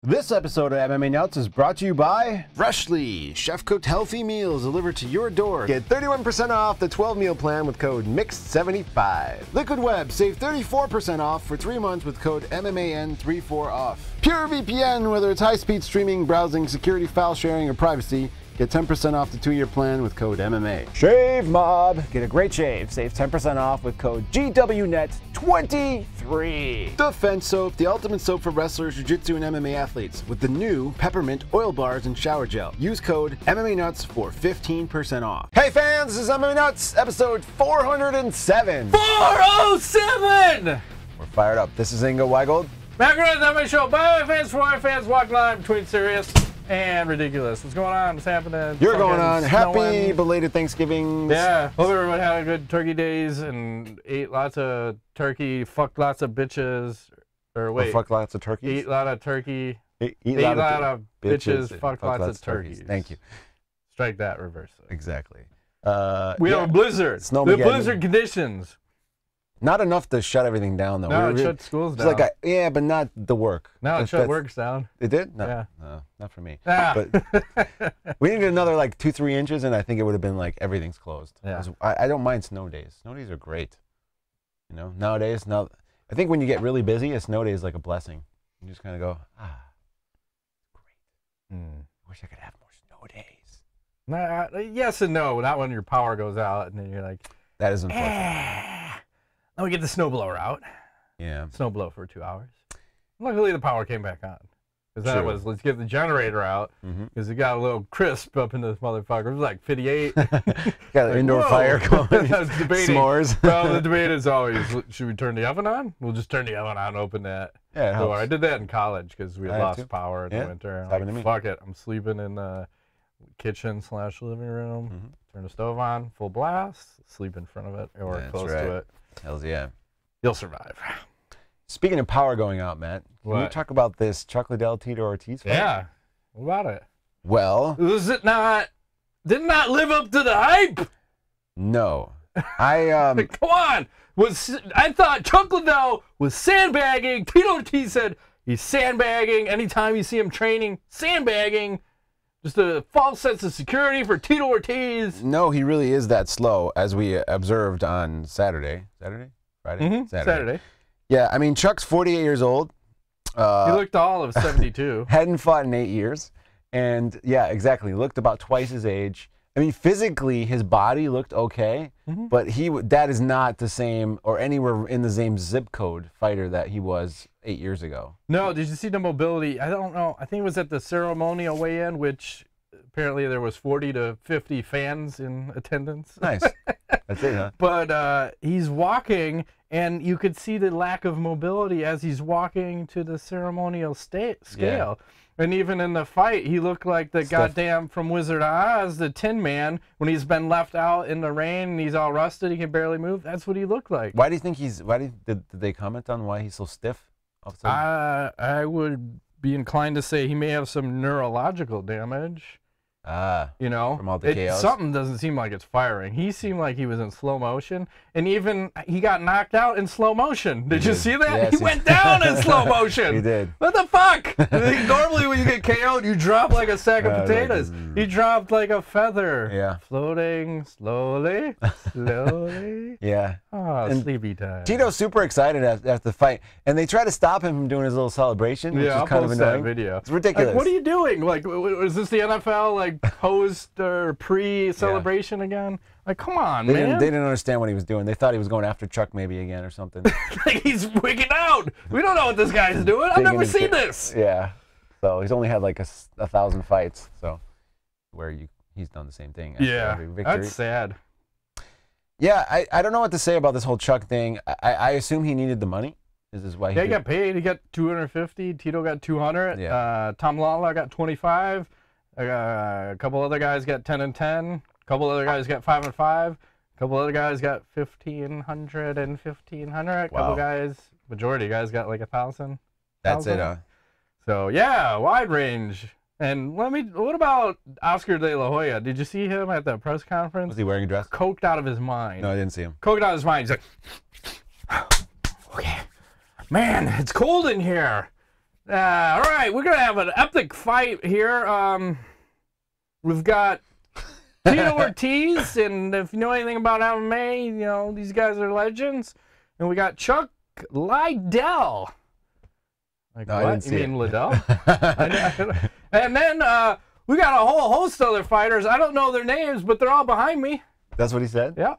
This episode of MMA Nuts is brought to you by Freshly, chef-cooked healthy meals delivered to your door. Get 31% off the 12-meal plan with code MIXED75. Liquid Web, save 34% off for 3 months with code MMAN34 off. Pure VPN, whether it's high-speed streaming, browsing, security, file sharing, or privacy, get 10% off the 2-year plan with code MMA. Shave Mob, get a great shave. Save 10% off with code GWNET23. Defense Soap, the ultimate soap for wrestlers, jiu-jitsu, and MMA athletes, with the new peppermint oil bars and shower gel. Use code MMA Nuts for 15% off. Hey fans, this is MMA Nuts, episode 407. 407! We're fired up. This is Ingo Weigold. Background on my show. Bye, fans, for my fans, walk line between serious and ridiculous. What's going on? What's happening? You're going on. Happy belated Thanksgiving. Yeah. Hope everyone had a good turkey days and ate lots of turkey, fucked lots of bitches. Or wait. Or fucked lots of turkeys? Ate a lot of turkey. Ate a lot of bitches, fucked lots of turkeys. Thank you. Strike that, reverse it. Exactly. We have a blizzard. The blizzard conditions. Not enough to shut everything down, though. No, it shut schools down. Like yeah, but not the work. No, it shut works down. It did? No, yeah. No, not for me. Ah. But we needed another like 2-3 inches, and I think it would have been like everything's closed. Yeah. I don't mind snow days. Snow days are great. You know, nowadays, I think when you get really busy, a snow day is like a blessing. You just kind of go, great. I wish I could have more snow days. Yes and no. Not when your power goes out, and then you're like, that is unfortunate. Now we get the snowblower out. Yeah. Snowblow for 2 hours. Luckily, the power came back on. Because that was, let's get the generator out. Because it got a little crisp up in this motherfucker. It was like 58. Got an indoor fire going. I was debating. S'mores. Well, the debate is always, should we turn the oven on? We'll just turn the oven on and open that. Yeah, it helps. I did that in college because we had lost power in the winter. Happened to me. Fuck it. I'm sleeping in the kitchen/living room. Turn the stove on, full blast, sleep in front of it or close to it. Hells yeah. You'll survive. Speaking of power going out, Matt, can we talk about this Chuck Liddell, Tito Ortiz fight? Yeah. What about it? Well. Did not live up to the hype? No. Come on. I thought Chuck Liddell was sandbagging. Tito Ortiz said he's sandbagging. Anytime you see him training, sandbagging. Just a false sense of security for Tito Ortiz. No, he really is that slow, as we observed on Saturday. Friday? Saturday. Yeah, I mean, Chuck's 48 years old. He looked all of 72. Hadn't fought in 8 years. And, yeah, exactly. Looked about twice his age. I mean, physically, his body looked okay, but that is not the same or anywhere in the same zip code fighter that he was 8 years ago. No, did you see the mobility? I don't know. I think it was at the ceremonial weigh-in, which apparently there was 40 to 50 fans in attendance. Nice. That's it, huh? But he's walking, and you could see the lack of mobility as he's walking to the ceremonial scale. Yeah. And even in the fight, he looked like the goddamn from Wizard of Oz, the Tin Man, when he's been left out in the rain and he's all rusted, he can barely move. That's what he looked like. Why do you think did they comment on why he's so stiff? I would be inclined to say he may have some neurological damage. You know, from all the chaos. Something doesn't seem like it's firing. He seemed like he was in slow motion, and even he got knocked out in slow motion. Did you see that? Yes, he went down in slow motion. He did. What the fuck? Normally when you get KO'd, you drop like a sack of potatoes. He dropped like a feather. Yeah. Floating slowly, slowly. Yeah. Oh, sleepy time. Tito's super excited after the fight, and they try to stop him from doing his little celebration, which is kind of annoying. That video. It's ridiculous. Like, what are you doing? Like, is this the NFL? Like, post or pre-celebration again? Like, come on, man. They didn't understand what he was doing. They thought he was going after Chuck maybe again or something. Like, he's wigging out. We don't know what this guy's doing. I've never seen this. Yeah. So he's only had like 1,000 fights. So he's done the same thing. Yeah. That's sad. Yeah, I don't know what to say about this whole Chuck thing. I assume he needed the money. Is this why he got paid? He got 250. Tito got 200. Yeah. Tom Lawler got 25. A couple other guys got 10 and 10. A couple other guys got 5 and 5. A couple other guys got 1,500 and 1,500. A couple guys, majority guys got like 1,000. That's it, huh? So yeah, wide range. And what about Oscar De La Hoya? Did you see him at the press conference? Was he wearing a dress? Coked out of his mind. No, I didn't see him. Coked out of his mind. He's like, okay, man, it's cold in here. All right, we're gonna have an epic fight here. We've got Tito Ortiz, and if you know anything about MMA, you know these guys are legends. And we got Chuck Liddell. Like no, what? I didn't see you mean it. Liddell? And then we got a whole host of other fighters. I don't know their names, but they're all behind me. That's what he said? Yeah.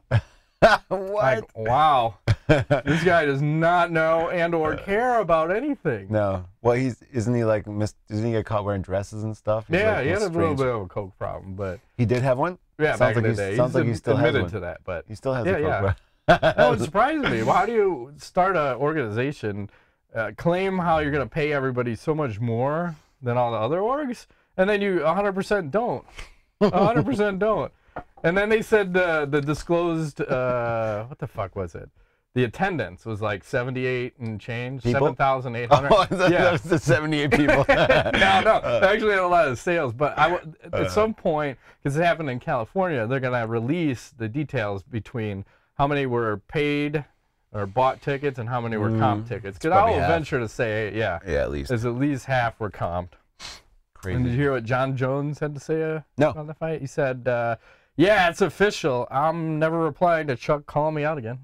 What? Like, wow. This guy does not know and or care about anything. No. Well, isn't he like doesn't he get caught wearing dresses and stuff? He's Yeah, like he had a little strange. bit of a coke problem, but He did have one? yeah, Sounds back like in the day. Sounds like he still has admitted one. to that, but He still has yeah, a coke yeah. problem. That would surprise me. Well, how do you start an organization, claim how you're going to pay everybody so much more than all the other orgs, and then you 100% don't. 100% don't. And then they said the disclosed, what the fuck was it? The attendance was like 78 and change, 7,800. Oh, that was the 78 people. No, actually had a lot of sales, but at some point, because it happened in California, they're going to release the details between how many were paid or bought tickets and how many were comp tickets. Because I will venture to say, yeah, at least. there's at least half were comped. Crazy. And did you hear what Jon Jones had to say No. about the fight? He said, yeah, it's official. I'm never replying to Chuck calling me out again.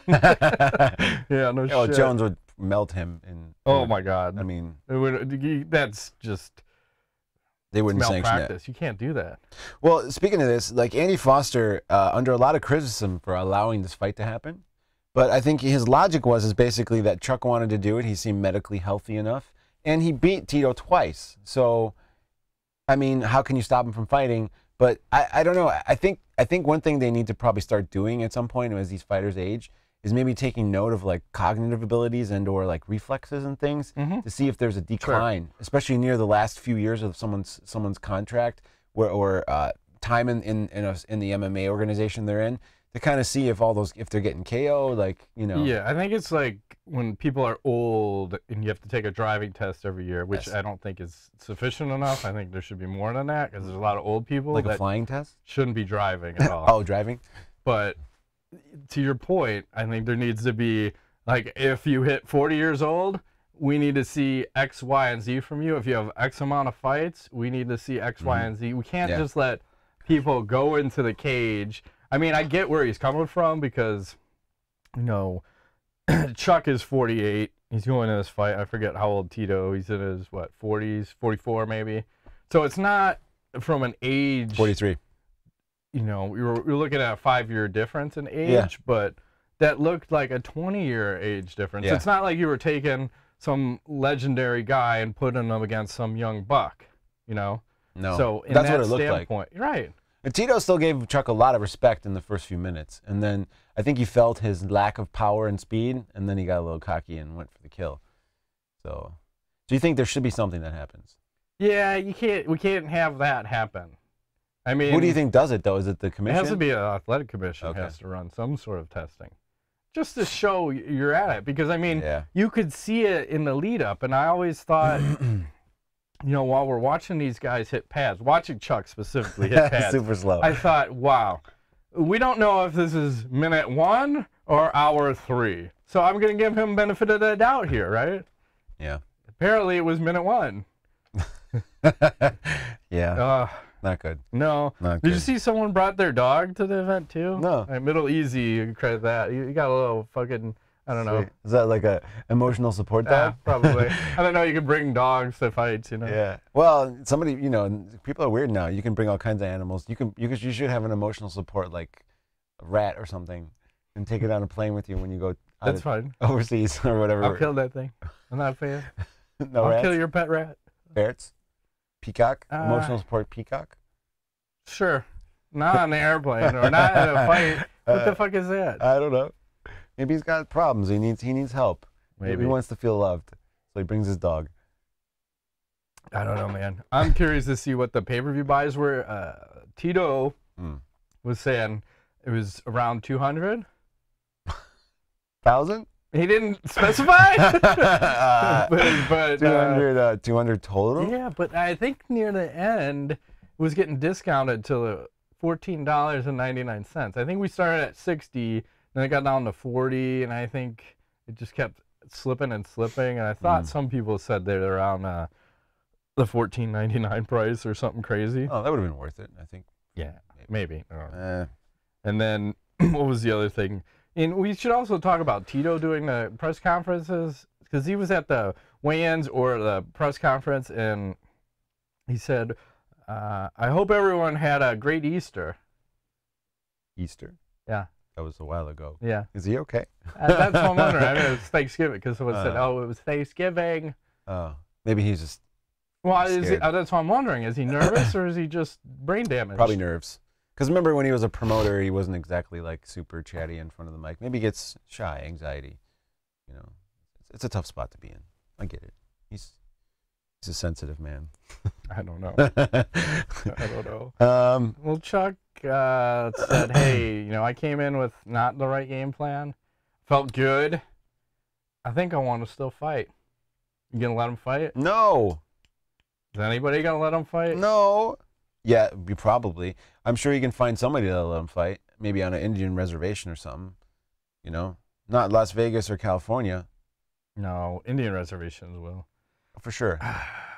Yeah, no Oh, shit. Jones would melt him. Oh, my God. I mean, that's just they wouldn't sanction malpractice. it. You can't do that. Well, speaking of this, like Andy Foster, under a lot of criticism for allowing this fight to happen, but I think his logic is basically that Chuck wanted to do it. He seemed medically healthy enough, and he beat Tito twice. So, I mean, how can you stop him from fighting? But I don't know. I think one thing they need to probably start doing at some point as these fighters age is maybe taking note of like cognitive abilities and or like reflexes and things to see if there's a decline, especially near the last few years of someone's contract or time in the MMA organization they're in, to kind of see if they're getting KO, like, you know. Yeah, I think it's like when people are old and you have to take a driving test every year, which I don't think is sufficient enough. I think there should be more than that because there's a lot of old people Like that a flying test? shouldn't be driving at all. Oh, driving? But to your point, I think there needs to be, like, if you hit 40 years old, we need to see X, Y, and Z from you. If you have X amount of fights, we need to see X, Y, and Z. We can't just let people go into the cage. I mean, I get where he's coming from because, you know, Chuck is 48. He's going in this fight. I forget how old Tito. He's in his, 40s, 44 maybe. So it's not from an age. 43. You know, you're looking at a 5-year difference in age, but that looked like a 20-year age difference. Yeah. It's not like you were taking some legendary guy and putting him against some young buck, you know? No. So in that's that what it looked standpoint, like. Right. And Tito still gave Chuck a lot of respect in the first few minutes. And then I think he felt his lack of power and speed, and then he got a little cocky and went for the kill. So, do you think there should be something that happens? Yeah, we can't have that happen. I mean, Who do you think does it, though? Is it the commission? It has to be an athletic commission. Okay. Has to run some sort of testing. Just to show you're at it. Because, I mean, Yeah. you could see it in the lead up. And I always thought, you know, while we're watching these guys hit pads, watching Chuck specifically hit pads, Super slow. I thought, wow, we don't know if this is minute 1 or hour 3. So I'm going to give him benefit of the doubt here, right? Yeah. Apparently it was minute 1. Yeah. Not good. No. Not Did good. you see someone brought their dog to the event too? No. Middle Easy, you can credit that. You got a little fucking, I don't know. Sweet. Is that like a emotional support Yeah, dog? probably. I don't know. You can bring dogs to fights, you know. Yeah. Well, somebody, you know, people are weird now. You can bring all kinds of animals. You should have an emotional support like a rat or something, and take it on a plane with you when you go That's fine. overseas or whatever. I'll kill that thing. I'm not a fan. No I'll rats? kill your pet rat. Ferrets? Peacock? Emotional support peacock? Sure. Not on the airplane or not in a fight. What the fuck is that? I don't know. Maybe he's got problems. He needs help. Maybe he wants to feel loved, so he brings his dog. I don't know, man. I'm curious to see what the pay-per-view buys were. Tito was saying it was around 200. 1,000? He didn't specify. but 200 total? yeah, but I think near the end it was getting discounted to $14.99. I think we started at 60, then it got down to 40, and I think it just kept slipping and slipping, and I thought some people said they're around the $14.99 price or something crazy. Oh, that would have been worth it, I think. Yeah, maybe. I don't know. And then what was the other thing? And we should also talk about Tito doing the press conferences, because he was at the weigh-ins or the press conference, and he said, I hope everyone had a great Easter. Easter? Yeah. That was a while ago. Yeah. Is he okay? That's what I'm wondering. I mean, it's Thanksgiving, because someone said, oh, it was Thanksgiving. Oh, maybe he's just Well, scared. That's what I'm wondering. Is he nervous or is he just brain damaged? Probably nerves. Because remember when he was a promoter, he wasn't exactly like super chatty in front of the mic. Maybe he gets shy, anxiety. You know, it's a tough spot to be in. I get it. He's a sensitive man. I don't know. I don't know. Well, Chuck said, hey, I came in with not the right game plan. Felt good. I think I want to still fight. You going to let him fight? No. Is anybody going to let him fight? No. Yeah, probably. I'm sure you can find somebody that'll let him fight. Maybe on an Indian reservation or something. Not Las Vegas or California. No, Indian reservations will. For sure.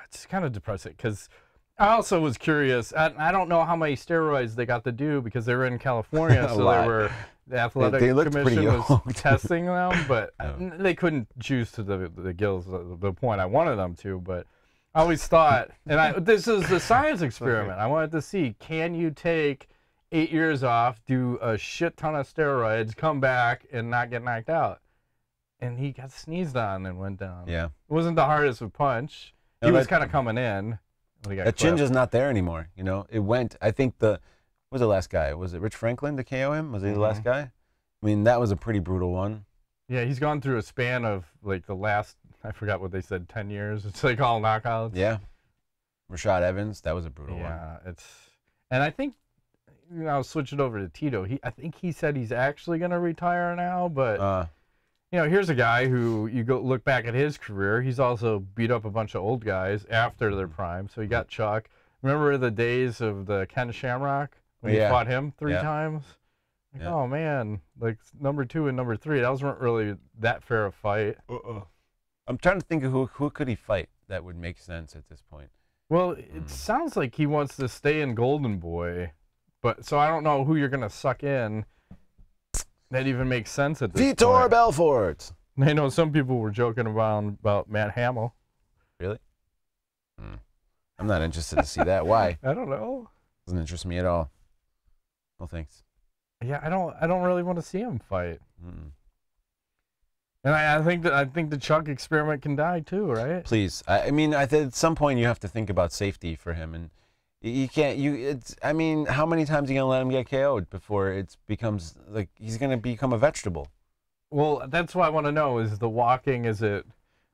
It's kind of depressing because I also was curious. I don't know how many steroids they got to do because they were in California, so the athletic commission was testing them, but they couldn't juice to the gills, the point I wanted them to. But I always thought, and this is the science experiment. I wanted to see, can you take 8 years off, do a shit ton of steroids, come back, and not get knocked out? And he got sneezed on and went down. Yeah. It wasn't the hardest of punch. He was kind of coming in. That chin is not there anymore. It went, I think what was the last guy? Was it Rich Franklin to KO him? Was he the last guy? I mean, that was a pretty brutal one. Yeah, he's gone through a span of like the last, I forgot what they said, 10 years. It's like all knockouts. Yeah. Rashad Evans, that was a brutal one. Yeah, and I think, I'll switch it over to Tito. I think he said he's actually going to retire now, but... here's a guy who you go look back at his career. He's also beat up a bunch of old guys after their prime. So he got Chuck. Remember the days of the Ken Shamrock when he fought him 3 times? Like, oh man, like number 2 and number 3, those weren't really that fair a fight. I'm trying to think of who could he fight that would make sense at this point. Well, it sounds like he wants to stay in Golden Boy, but so I don't know who you're gonna suck in. That even makes sense at this point. Vitor Belfort. I know some people were joking about Matt Hamill. Really? I'm not interested to see that. Why? I don't know. Doesn't interest me at all. No thanks. Yeah, I don't really want to see him fight. And I think the Chuck experiment can die too, right? Please. I mean, at some point you have to think about safety for him, and you can't. I mean, how many times are you gonna let him get KO'd before it becomes like he's gonna become a vegetable? Well, that's what I want to know: is the walking? Is it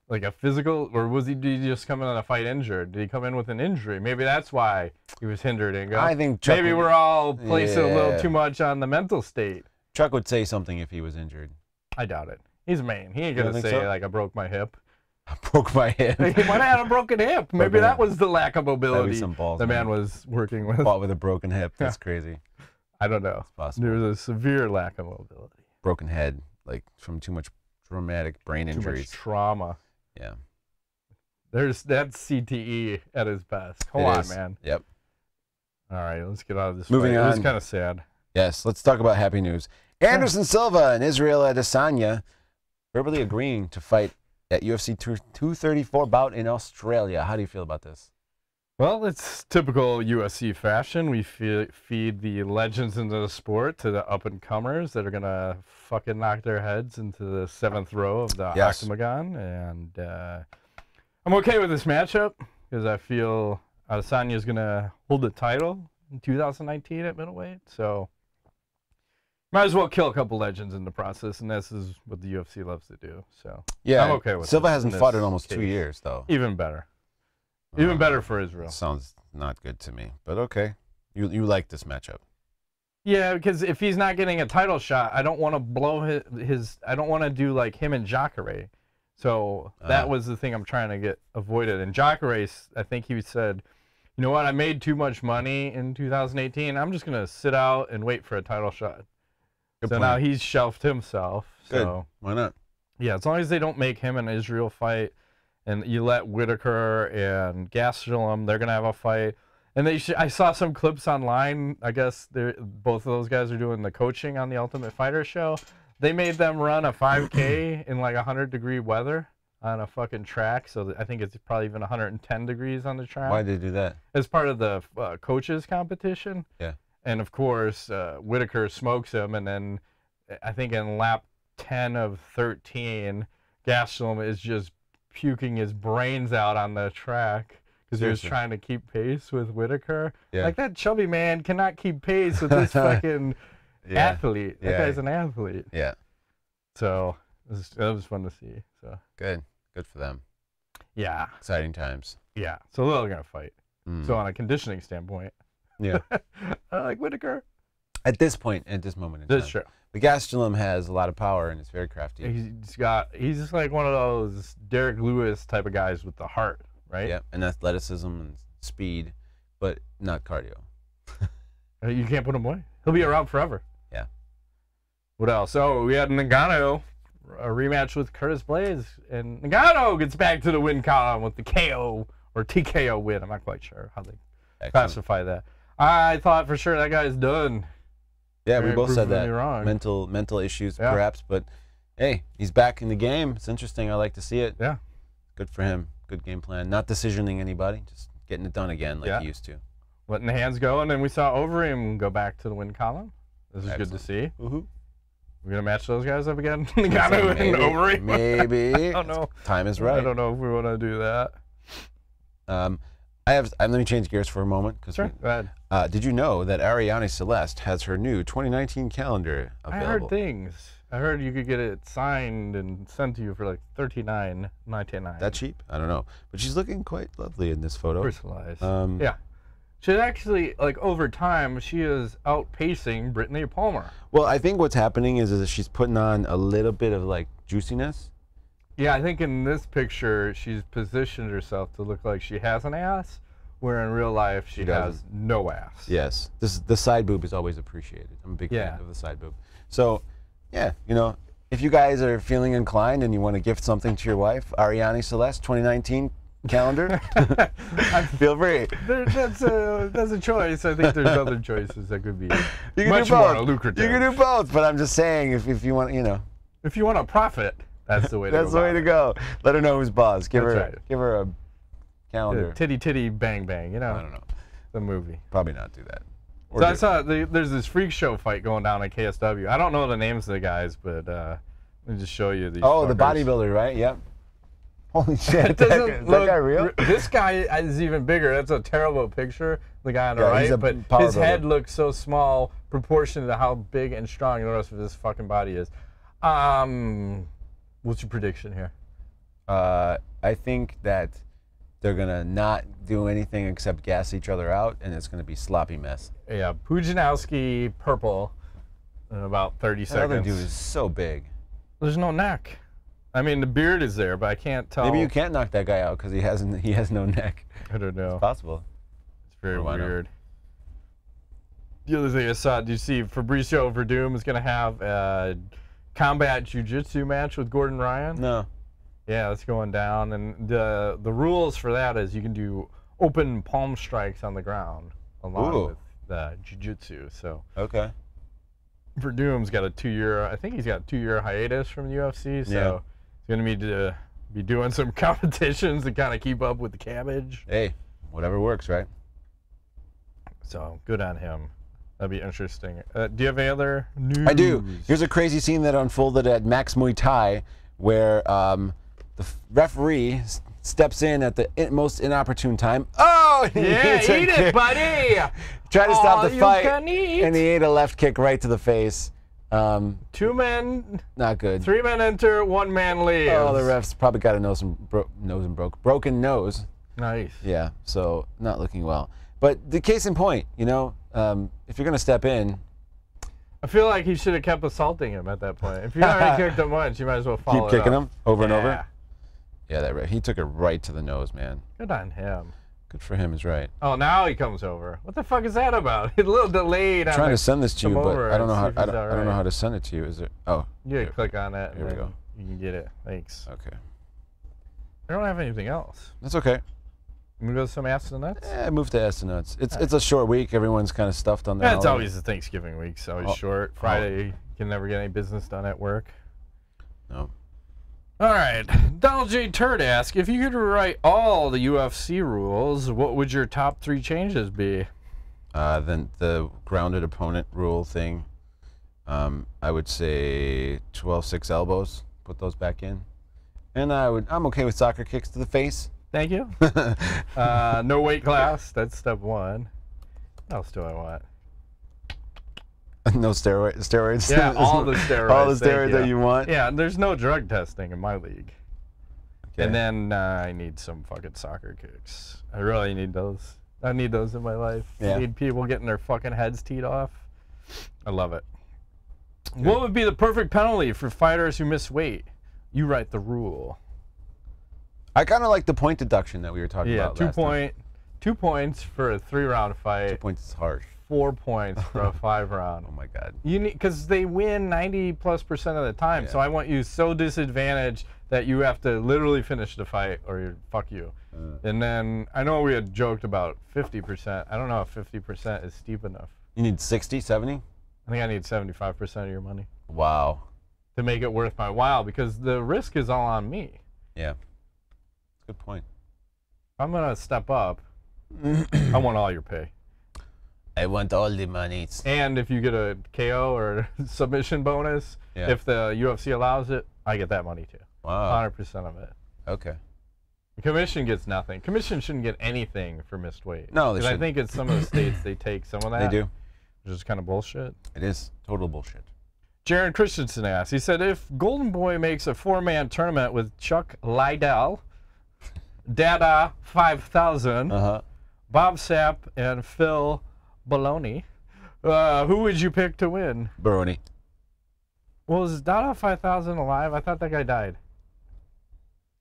like a physical, or did he just come in on a fight injured? Did he come in with an injury? Maybe that's why he was hindered. I think Chuck maybe we're all placing a little too much on the mental state. Chuck would say something if he was injured. I doubt it. He's Maine. He ain't gonna say like I broke my hip. I broke my hip. He might have had a broken hip. Maybe that was the lack of mobility some balls, the man was working with. Fought with a broken hip. That's crazy. I don't know. It's possible. There's a severe lack of mobility. Broken head, like from too much traumatic brain injuries. Too much trauma. Yeah. That's CTE at his best. Hold on, man. Yep. All right, let's get out of this. Moving on. It was kind of sad. Yes, let's talk about happy news. Anderson Silva and Israel Adesanya verbally agreeing to fight at UFC 234 bout in Australia. How do you feel about this? Well, it's typical UFC fashion. We feed the legends into the sport to the up-and-comers that are going to fucking knock their heads into the 7th row of the octagon. And I'm okay with this matchup because I feel Adesanya is going to hold the title in 2019 at middleweight. So might as well kill a couple legends in the process, and this is what the UFC loves to do. So yeah, I'm okay with Silva this, hasn't fought in almost 2 years, though. Even better. Even better for Israel. Sounds not good to me, but okay. You like this matchup? Yeah, because if he's not getting a title shot, I don't want to blow his I don't want to do like him and Jacare. So that was the thing I'm trying to get avoided. And Jacare, I think he said, you know what, I made too much money in 2018. I'm just going to sit out and wait for a title shot. Good point. Now he's shelved himself. Good. So why not? Yeah, as long as they don't make him an Israel fight, and you let Whitaker and Gastelum, they're gonna have a fight. And I saw some clips online. I guess both of those guys are doing the coaching on the Ultimate Fighter show. They made them run a 5K in like 100-degree weather on a fucking track. So I think it's probably even 110 degrees on the track. Why did they do that? As part of the coaches competition. Yeah. And of course, Whitaker smokes him, and then I think in lap 10 of 13, Gastelum is just puking his brains out on the track because he was trying to keep pace with Whitaker. Yeah. Like, that chubby man cannot keep pace with this fucking athlete. That guy's an athlete. Yeah. So that was fun to see. So good for them. Yeah. Exciting times. Yeah. So they're gonna fight. So on a conditioning standpoint, yeah, I like Whitaker. At this moment in time. That's true. The Gastelum has a lot of power and it's very crafty. He's just like one of those Derek Lewis type of guys with the heart, right? Yeah, and athleticism and speed, but not cardio. You can't put him away. He'll be around forever. Yeah. What else? Oh, we had Ngannou, a rematch with Curtis Blaydes, and Ngannou gets back to the win column with the KO or TKO win. I'm not quite sure how they classify that. I thought for sure that guy's done. Yeah, we both said that. Wrong. Mental issues, perhaps, but hey, he's back in the game. It's interesting. I like to see it. Yeah. Good for him. Good game plan. Not decisioning anybody, just getting it done again like he used to. Letting the hands go, and then we saw Overeem go back to the win column. This is good to see. We're gonna match those guys up again. Ngannou and Overeem. Maybe. I don't know. Time is right. I don't know if we want to do that. Let me change gears for a moment. Sure. Go ahead. Did you know that Arianna Celeste has her new 2019 calendar available? I heard things. I heard you could get it signed and sent to you for like $39.99. That cheap? I don't know. But she's looking quite lovely in this photo. Personalized. Yeah. She's actually, like, over time, she is outpacing Brittany Palmer. Well, I think what's happening is that she's putting on a little bit of, like, juiciness. Yeah, I think in this picture, she's positioned herself to look like she has an ass, where in real life, she has no ass. Yes. The side boob is always appreciated. I'm a big fan of the side boob. So, yeah, you know, if you guys are feeling inclined and you want to gift something to your wife, Arianna Celeste 2019 calendar, feel free. That's a choice. I think there's other choices that could be much more lucrative. You can do both, but I'm just saying if you want, you know. If you want to profit, that's the way to go. That's the way to go. Let her know who's boss. Give her a calendar. Titty bang bang, you know. I don't know. The movie. Probably not do that. So I saw there's this freak show fight going down at KSW. I don't know the names of the guys, but let me just show you these. Oh, fuckers. The bodybuilder, right? Yep. Holy shit! That guy real? This guy is even bigger. That's a terrible picture. The guy on the right, but his head looks so small proportionate to how big and strong the rest of his fucking body is. What's your prediction here? I think that they're gonna not do anything except gas each other out, and it's gonna be sloppy mess. Yeah, Pudzianowski purple in about 30 seconds. The other dude is so big. There's no neck. I mean, the beard is there, but I can't tell. Maybe you can't knock that guy out because he has no neck. I don't know. It's possible. It's very weird. The other thing I saw, do you see Fabricio Werdum is going to have a combat jiu-jitsu match with Gordan Ryan? No. Yeah, that's going down, and the rules for that is you can do open palm strikes on the ground along with the jiu-jitsu. So okay. Werdum's got a 2-year, I think he's got a 2-year hiatus from the UFC, so he's going to be doing some competitions to kind of keep up with the cabbage. Hey, whatever works, right? So good on him. That'd be interesting. Do you have any other news? I do. Here's a crazy scene that unfolded at Max Muay Thai where the referee steps in at the most inopportune time. Oh! Yeah, eat it, buddy! Tried to stop the fight, and he ate a left kick right to the face. 2 men. Not good. 3 men enter, 1 man leaves. Oh, the refs probably got a broken nose. Nice. Yeah, so not looking well. But the case in point, you know, if you're going to step in. I feel like he should have kept assaulting him at that point. If you already kicked him once, you might as well follow Keep kicking up. him over and over? Yeah, he took it right to the nose, man. Good on him. Good for him is right. Oh, now he comes over. What the fuck is that about? It's a little delayed. I'm trying to send this to you, but I don't know how. I don't know how to send it to you. Is it? Oh, you click on it. Here we go. You can get it. Thanks. Okay. I don't have anything else. That's okay. You gonna go to some ass and nuts? Yeah, move to ass and nuts. It's a short week. Everyone's kind of stuffed on their It's always the Thanksgiving week. It's always short. Friday, you can never get any business done at work. No. All right. Donald J. Turd asks, if you could rewrite all the UFC rules, what would your top 3 changes be? Then the grounded opponent rule thing. I would say 12-6 elbows. Put those back in. And I'm okay with soccer kicks to the face. Thank you. No weight class. That's step 1. What else do I want? No steroids. Yeah, all the steroids. All the steroids that you want. Yeah, there's no drug testing in my league. Okay. And then I need some fucking soccer kicks. I really need those. I need those in my life. Yeah. I need people getting their fucking heads teed off. I love it. Good. What would be the perfect penalty for fighters who miss weight? You write the rule. I kind of like the point deduction that we were talking about. Yeah, 2 points for a 3-round fight. 2 points is harsh. 4 points for a 5-round. Oh my God. You need, because they win 90+% of the time. Yeah. So I want you so disadvantaged that you have to literally finish the fight or fuck you. And then I know we had joked about 50%. I don't know if 50% is steep enough. You need 60, 70? I think I need 75% of your money Wow. to make it worth my while, because the risk is all on me. Yeah. Good point. I'm going to step up. I want all your pay. I want all the monies. And if you get a KO or submission bonus, if the UFC allows it, I get that money too. Wow. 100% of it. Okay. The commission gets nothing. Commission shouldn't get anything for missed weight. No, they Because I shouldn't. think in some of the states they take some of that. They do. Which is kind of bullshit. It is total bullshit. Jaron Christensen asked, he said, if Golden Boy makes a 4-man tournament with Chuck Liddell, Dada 5000, Bob Sapp, and Phil Baloney, who would you pick to win? Baroni. Well, is Dada 5000 alive? I thought that guy died.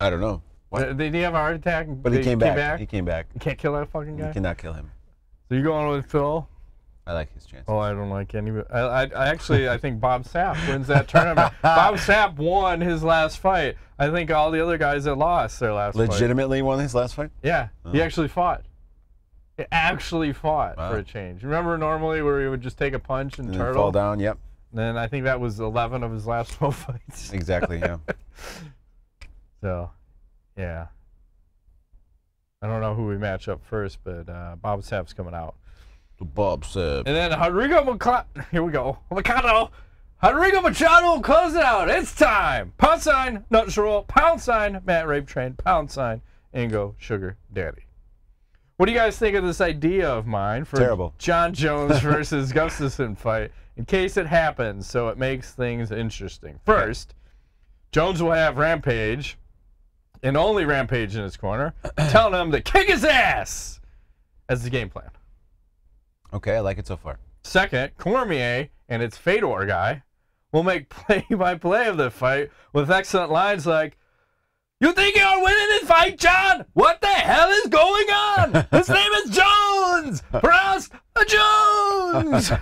I don't know. What? Did he have a heart attack? But he came back. He came back. You can't kill that fucking guy? You cannot kill him. So you going with Phil? I like his chances. Oh, I don't like any. I actually, I think Bob Sapp wins that tournament. Bob Sapp won his last fight. I think all the other guys that lost their last fight. Legitimately won his last fight? Yeah, he actually fought. He actually fought for a change. Remember normally where he would just take a punch and turtle? Fall down, yep. And I think that was 11 of his last 12 fights. Exactly, yeah. So, yeah. I don't know who we match up first, but Bob Sapp's coming out. Bob Sapp. And then Rodrigo Machado. Here we go. Machado. Rodrigo Machado will close it out. It's time. Pound sign, Nut Roll. Pound sign, Matt Rape Train. Pound sign, Ingo Sugar Daddy. What do you guys think of this idea of mine for Jon Jones versus Gustafsson fight in case it happens, so it makes things interesting? First, Jones will have Rampage, and only Rampage in his corner, telling him to kick his ass as the game plan. Okay, I like it so far. Second, Cormier and its Fedor Guy will make play-by-play of the fight with excellent lines like, "You think you're winning this fight, John? What the hell is going on? His name is Jones! Pronounced Jones!"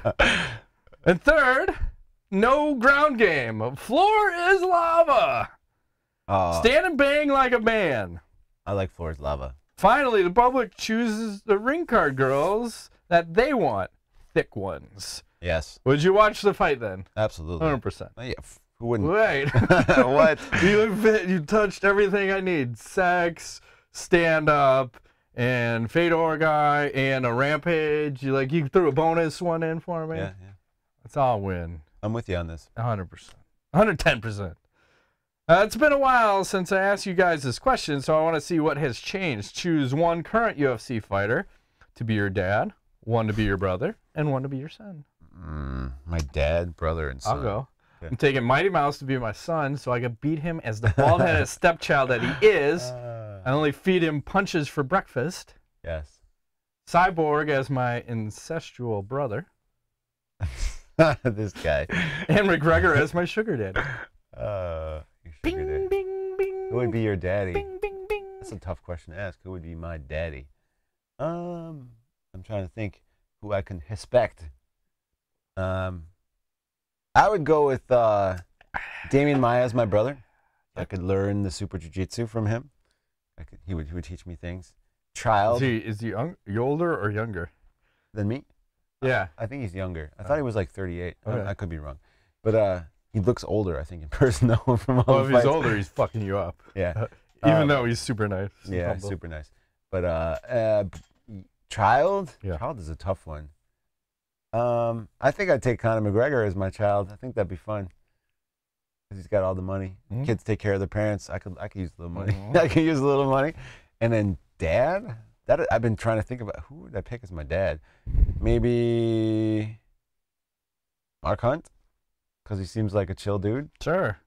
And third, no ground game. Floor is lava. Stand and bang like a man. I like floor is lava. Finally, the public chooses the ring card girls that they want. Thick ones. Yes. Would you watch the fight then? Absolutely. 100%. Yeah, who wouldn't? Wait. What? You look fit. You touched everything I need. Sex, stand up, and Fedor Guy, and a Rampage. You threw a bonus one in for me. Yeah, yeah. That's all win. I'm with you on this. 100%. 110%. It's been a while since I asked you guys this question, so I want to see what has changed. Choose one current UFC fighter to be your dad, one to be your brother, and one to be your son. My dad, brother, and son. I'll go. Okay. I'm taking Mighty Mouse to be my son so I can beat him as the bald-headed stepchild that he is. I only feed him punches for breakfast. Yes. Cyborg as my incestual brother. This guy. And McGregor as my sugar daddy. Bing, bing, bing. Who would be your daddy? Bing, bing, bing. That's a tough question to ask. Who would be my daddy? I'm trying to think who I can respect. I would go with Damian Maia as my brother. I could learn the super jiu-jitsu from him. He would teach me things. Child. Is he older or younger than me? Yeah, I think he's younger. I thought he was like 38. Okay. I could be wrong, but he looks older. I think in person though. From all well, the if he's fights. older, he's fucking you up. Yeah. Even though he's super nice. Yeah, humble. super nice. But child. Yeah. Child is a tough one. I think I'd take Conor McGregor as my child. I think that'd be fun. Because he's got all the money. Mm-hmm. Kids take care of their parents. I could use a little money. I could use a little money. And then dad. That I've been trying to think about. Who would I pick as my dad? Maybe Mark Hunt, because he seems like a chill dude. Sure.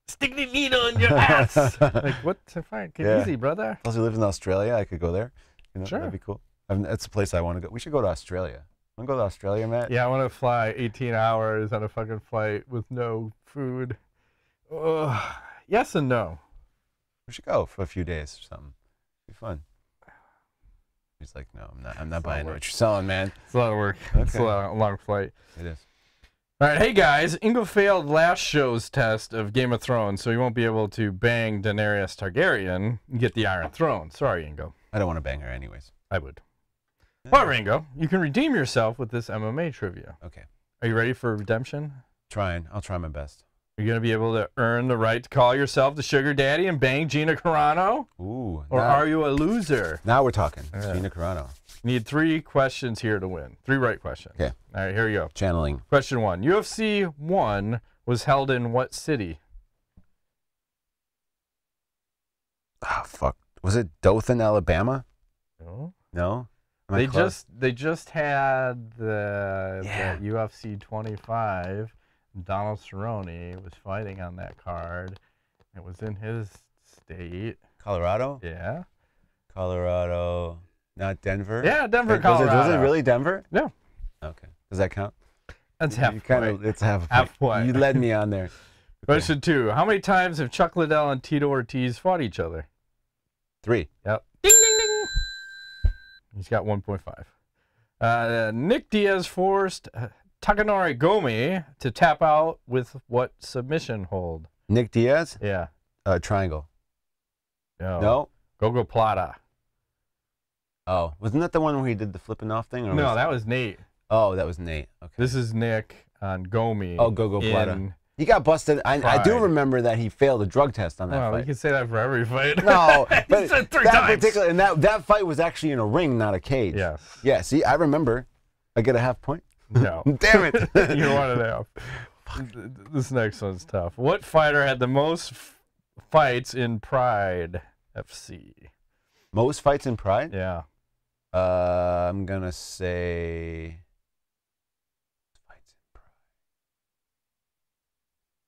Stick the needle in your ass. Like, what? Fine. Get easy, brother. Plus, he lives in Australia. I could go there. Sure. That'd be cool. That's a place I want to go. We should go to Australia. Want to go to Australia, Matt? Yeah, I want to fly 18 hours on a fucking flight with no food. Yes and no. We should go for a few days or something. It'd be fun. He's like, no, I'm not buying what you're selling, man. It's a lot of work. Okay. It's a long flight. It is. All right, hey guys, Ingo failed last show's test of Game of Thrones, so he won't be able to bang Daenerys Targaryen and get the Iron Throne. Sorry, Ingo. I don't want to bang her anyways. I would. But Ingo, you can redeem yourself with this MMA trivia. Okay. Are you ready for redemption? Trying. I'll try my best. You're going to be able to earn the right to call yourself the sugar daddy and bang Gina Carano? Ooh. Or are you a loser? Now we're talking. Yeah. Gina Carano. Need 3 questions here to win. 3 right questions. Okay. All right, here we go. Channeling. Question 1. UFC 1 was held in what city? Oh, fuck. Was it Dothan, Alabama? No. No? They just had the UFC 25. Donald Cerrone was fighting on that card. It was in his state. Colorado? Yeah. Colorado. Not Denver? Yeah, Denver, Was Colorado. it really Denver? Yeah. Okay. Does that count? That's half point. It's half Half point. You led me on there. Question 2. How many times have Chuck Liddell and Tito Ortiz fought each other? 3. Yep. Ding, ding, ding. He's got 1.5. Nick Diaz forced Takanori Gomi to tap out with what submission hold? Nick Diaz? Yeah. Triangle. No. Gogo Plata. Oh, wasn't that the one where he did the flipping off thing? Or No, that was Nate. Oh, that was Nate. Okay. This is Nick on Gomi. Oh, Gogo Plata. He got busted. I do remember that he failed a drug test on that Well, fight. you can say that for every fight. No, but He said 3 that times. particular and that fight was actually in a ring, not a cage. Yes. Yeah. See, I remember. I get a half point. No. Damn it. You're 1.5. This next one's tough. What fighter had the most fights in Pride FC? Most fights in Pride? Yeah. I'm gonna say. Fights in Pride.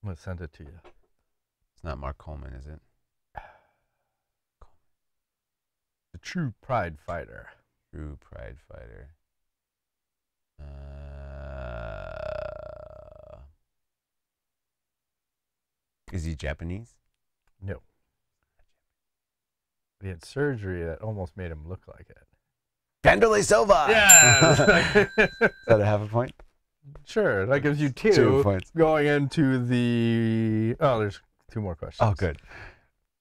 I'm gonna send it to you. It's not Mark Coleman, is it? The true Pride fighter. True Pride fighter. Is he Japanese? No. He had surgery that almost made him look like it. Wanderlei Silva. Yeah. Is that a half a point? Sure. That gives you 2 2 points. going into the. Oh, there's 2 more questions. Oh, good.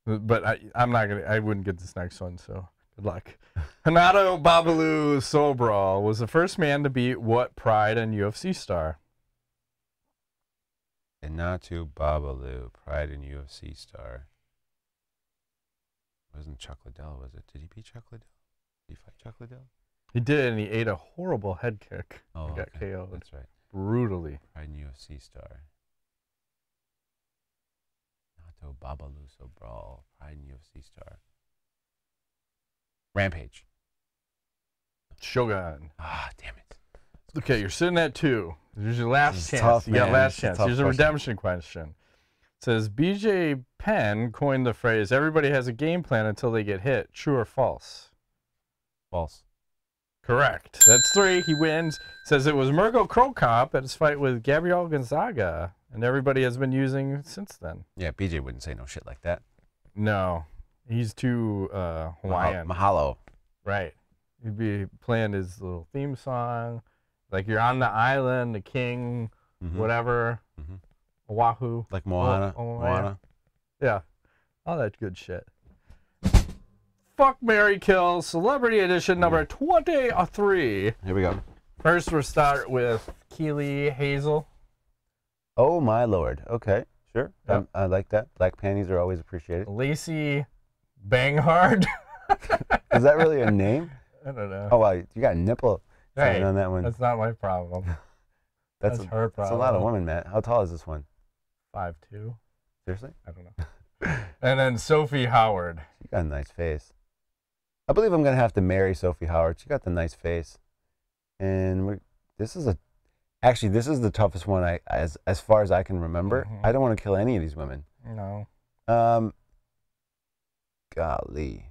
But I'm not gonna. I wouldn't get this next one. So good luck. Hanato Babalu Sobral was the first man to beat what Pride and UFC star? Hanato Babalu, Pride and UFC star. It wasn't Chuck Liddell, was it? Did he beat Chuck Liddell? Did he fight Chuck Liddell? He did, and he ate a horrible head kick. Oh, He got okay. KO'd. That's right. Brutally. Pride and UFC star. Hanato Babalu Sobral, Pride and UFC star. Rampage. Shogun. Ah, damn it. Okay, you're sitting at 2. Here's your last This is chance. tough, You got man. last This is a chance. tough Here's a question. redemption question. It says BJ Penn coined the phrase "Everybody has a game plan until they get hit." True or false? False. Correct. That's 3. He wins. Says it was Mirko Krokop at his fight with Gabriel Gonzaga, and everybody has been using since then. Yeah, BJ wouldn't say no shit like that. No, he's too Hawaiian. Mahalo. Right. He'd be playing his little theme song, like you're on the island, the king, Mhm. whatever, Mhm. Oahu. Like Moana. Oh, Moana. yeah. All that good shit. Fuck, marry, kill, celebrity edition number 23. Here we go. First, we'll start with Keely Hazel. Oh, my Lord. Okay, sure. Yep. I like that. Black panties are always appreciated. Lacey Banghard. Is that really a name? I don't know. Oh, wow. You got a nipple sign on that one. That's not my problem. That's her problem. That's a lot of women, Matt. How tall is this one? 5'2". Seriously? I don't know. And then Sophie Howard. She got a nice face. I believe I'm going to have to marry Sophie Howard. She got the nice face. And this is the toughest one as far as I can remember. I don't want to kill any of these women. No. Golly.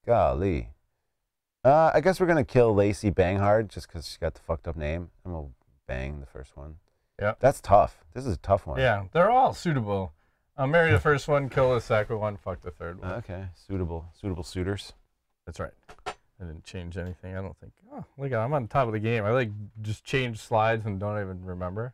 I guess we're going to kill Lacey Banghard just because she's got the fucked up name. And we'll bang the first one. Yeah. That's tough. This is a tough one. Yeah, they're all suitable. Marry the first one, kill the second one, fuck the third one. Okay. Suitable suitors. That's right. I didn't change anything, I don't think. Oh, look, I'm on top of the game. I like just change slides and don't even remember.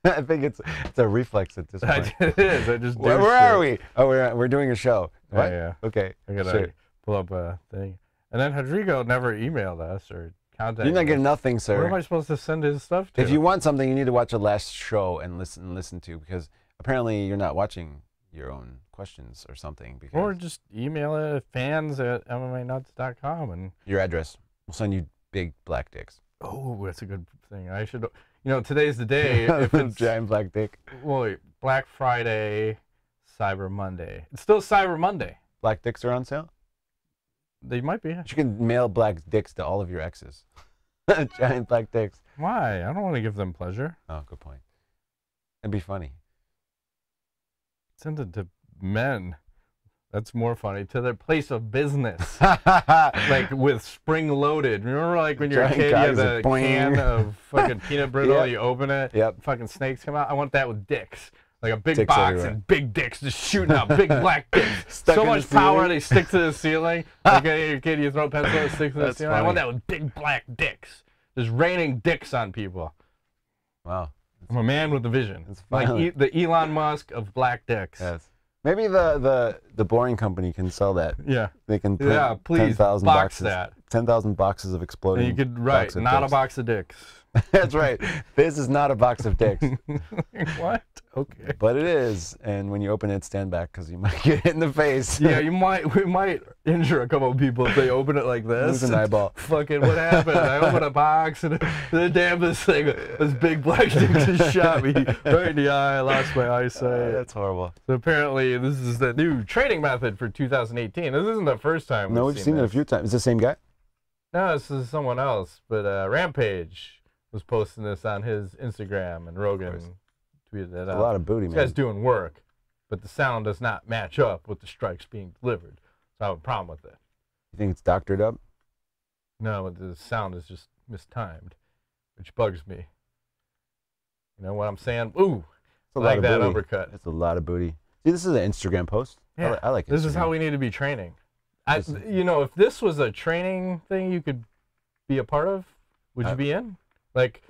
I think it's a reflex at this point. It is. I just do Where are we? Oh, we're doing a show. What? Yeah. Okay. I gotta pull up a thing. And then Rodrigo never emailed us or contacted us. You're not getting nothing, sir. Where am I supposed to send his stuff to? If you want something, you need to watch the last show and listen to, because apparently you're not watching your own questions or something. Because or just email it at fans@MMAnuts.com and your address. We'll send you big black dicks. Oh, that's a good thing. I should. Today's the day. If it's giant black dick. Well, wait, Black Friday, Cyber Monday. It's still Cyber Monday. Black dicks are on sale? They might be. You can mail black dicks to all of your exes. Giant black dicks. Why? I don't want to give them pleasure. Oh, good point. It'd be funny. Send it to men. That's more funny. To their place of business. Like with spring loaded. Remember like when you're a kid, you have the can of fucking peanut brittle, you open it, fucking snakes come out. I want that with dicks. Like a big dicks box everywhere. And big dicks just shooting out, big black dicks. So much power, they stick to the ceiling. Like you're a kid, you throw a pencil, it sticks to the ceiling. Funny. I want that with big black dicks. Just raining dicks on people. Wow. I'm a man with a vision. Like the Elon Musk of black dicks. Yes. Maybe the Boring Company can sell that. Yeah. They can print please 10,000 box boxes. that. 10,000 boxes of exploding. And you could write, not dicks. A box of dicks. That's right. This is not a box of dicks. What? Okay. But it is. And when you open it, stand back because you might get hit in the face. Yeah, we might injure a couple of people if they open it like this. Lose an eyeball. Fucking what happened? I opened a box and the damnest thing, this big black dick just shot me right in the eye. I lost my eyesight. That's horrible. So apparently this is the new training method for 2018. This isn't the first time we've seen it a few times. Is it the same guy? No, this is someone else. But Rampage was posting this on his Instagram, and Rogan tweeted it out. A lot of booty, man. This guy's doing work, but the sound does not match up with the strikes being delivered. So I have a problem with it. You think it's doctored up? No, the sound is just mistimed, which bugs me. You know what I'm saying? Ooh, like that uppercut. It's a lot of booty. See, this is an Instagram post. Yeah, I like it. This is how we need to be training. If this was a training thing you could be a part of, would you be in? Like,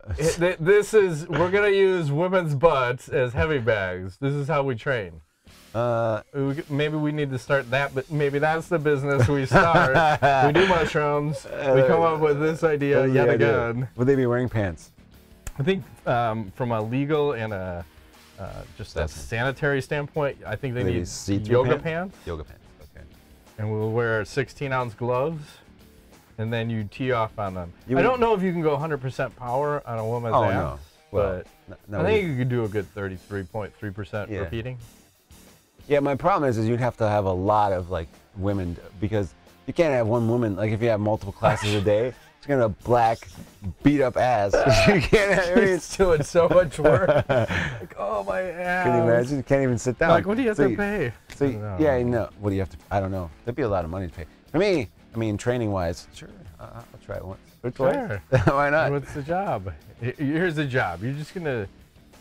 we're going to use women's butts as heavy bags. This is how we train. Maybe we need to start that, but maybe that's the business we start. We do mushrooms. We come up with this idea yet again. Would they be wearing pants? I think from a legal and a sanitary standpoint, I think they need yoga pants. Yoga pants, okay. And we'll wear 16-ounce gloves. And then you tee off on them. I don't know if you can go 100% power on a woman's ass, no. Well, but I think you could do a good 33.3% repeating. Yeah, my problem is you'd have to have a lot of women, because you can't have one woman. Like if you have multiple classes a day, it's gonna black beat up ass. You can't. It's doing so much work. Like, oh my ass. Can you imagine? You can't even sit down. Like, what do you have to pay? So what do you have to? I don't know. That'd be a lot of money to pay. For me, I mean, training-wise, sure, I'll try it once or twice. Sure. Why not? What's the job? Here's the job. You're just gonna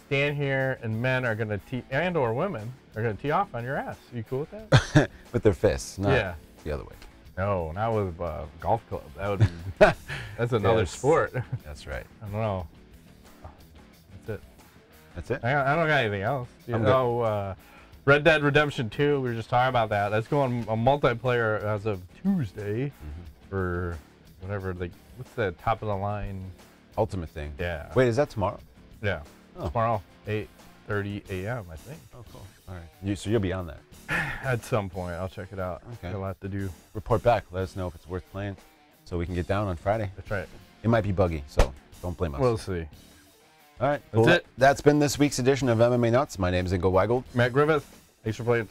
stand here, and men are gonna or women are gonna tee off on your ass. Are you cool with that? With their fists, not the other way. No, not with a golf club. That would be. That's another sport. That's right. I don't know. That's it. That's it? I don't got anything else. You I'm know, Red Dead Redemption 2, we were just talking about that. That's going a multiplayer as of Tuesday for whatever, what's the top of the line? Ultimate thing. Yeah. Wait, is that tomorrow? Yeah. Oh. Tomorrow, 8:30 a.m., I think. Oh, cool. All right. So you'll be on that. At some point, I'll check it out. Okay. Got a lot to do. Report back. Let us know if it's worth playing so we can get down on Friday. That's right. It might be buggy, so don't blame us. We'll see. All right. That's it. That's been this week's edition of MMA Nuts. My name is Ingo Weigel. Matt Griffith, thanks for playing.